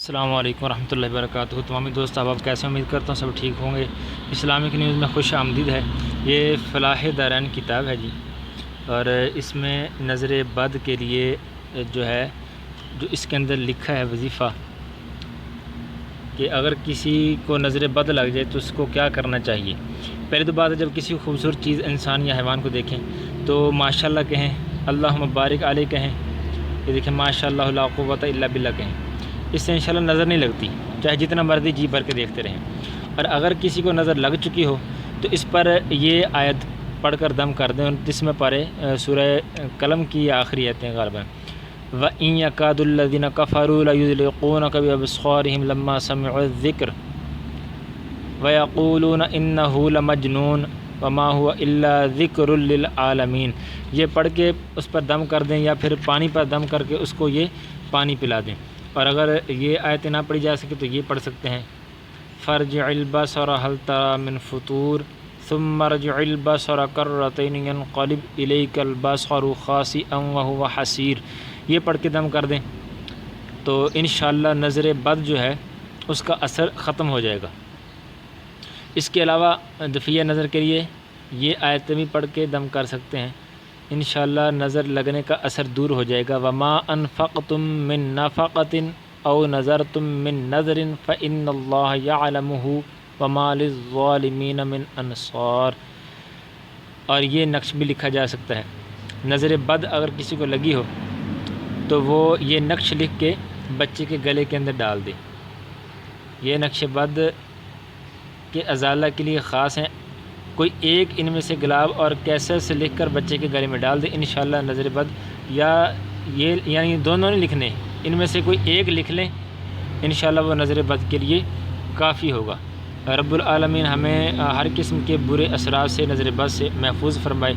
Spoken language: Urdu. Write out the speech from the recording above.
السلام علیکم ورحمۃ اللہ وبرکاتہ۔ تمام دوست آپ کیسے امید کرتا ہوں سب ٹھیک ہوں گے۔ اسلامک نیوز میں خوش آمدید ہے۔ یہ فلاح دارین کتاب ہے جی، اور اس میں نظر بد کے لیے جو اس کے اندر لکھا ہے وظیفہ کہ اگر کسی کو نظر بد لگ جائے تو اس کو کیا کرنا چاہیے۔ پہلے تو بات ہے، جب کسی خوبصورت چیز انسان یا حیوان کو دیکھیں تو ماشاءاللہ کہیں، اللہم بارک علیہ کہیں، یہ دیکھیں ماشاءاللہ لا قوت الا باللہ کہیں، اس سے انشاءاللہ نظر نہیں لگتی، چاہے جتنا مرضی جی بھر کے دیکھتے رہیں۔ اور اگر کسی کو نظر لگ چکی ہو تو اس پر یہ آیت پڑھ کر دم کر دیں، 29 پارے سورہ قلم کی آخری آیتیں غالباً، وَإِن يَكَادُ الَّذِينَ كَفَرُوا لَيُزْلِقُونَكَ بِأَبْصَارِهِمْ لَمَّا سَمِعُوا الذِّكْرَ وَيَقُولُونَ إِنَّهُ لَمَجْنُونٌ وَمَا هُوَ إِلَّا ذِكْرٌ لِّلْعَالَمِينَ۔ یہ پڑھ کے اس پر دم کر دیں یا پھر پانی پر دم کر کے اس کو یہ پانی پلا دیں۔ اور اگر یہ آیتیں نہ پڑھی جا سکے تو یہ پڑھ سکتے ہیں، فَارْجِعِ الْبَصَرَ هَلْ تَرَىٰ مِنْ فُطُورٍ ثُمَّ ارْجِعِ الْبَصَرَ كَرَّتَيْنِ يَنقَلِبْ إِلَيْكَ الْبَصَرُ خَاسِئًا وَهُوَ حَسِيرٌ۔ یہ پڑھ کے دم کر دیں تو انشاءاللہ نظر بد جو ہے اس کا اثر ختم ہو جائے گا۔ اس کے علاوہ دفیہ نظر کے لیے یہ آیتیں بھی پڑھ کے دم کر سکتے ہیں، انشاءاللہ نظر لگنے کا اثر دور ہو جائے گا۔ وَمَا أَنفَقْتُم مِّن نَفَقَةٍ أَوْ نَذَرْتُم مِّن نَذْرٍ فَإِنَّ اللَّهَ يَعْلَمُهُ وَمَا لِلظَّالِمِينَ مِنْ أَنصَارٍ۔ اور یہ نقش بھی لکھا جا سکتا ہے، نظر بد اگر کسی کو لگی ہو تو وہ یہ نقش لکھ کے بچے کے گلے کے اندر ڈال دے۔ یہ نقش بد کے ازالہ کے لیے خاص ہیں، کوئی ایک ان میں سے گلاب اور کیسر سے لکھ کر بچے کے گلے میں ڈال دے، انشاءاللہ نظر بد، یا یہ یعنی دونوں نہیں لکھنے، ان میں سے کوئی ایک لکھ لیں، انشاءاللہ وہ نظر بد کے لیے کافی ہوگا۔ رب العالمین ہمیں ہر قسم کے برے اثرات سے، نظر بد سے محفوظ فرمائے۔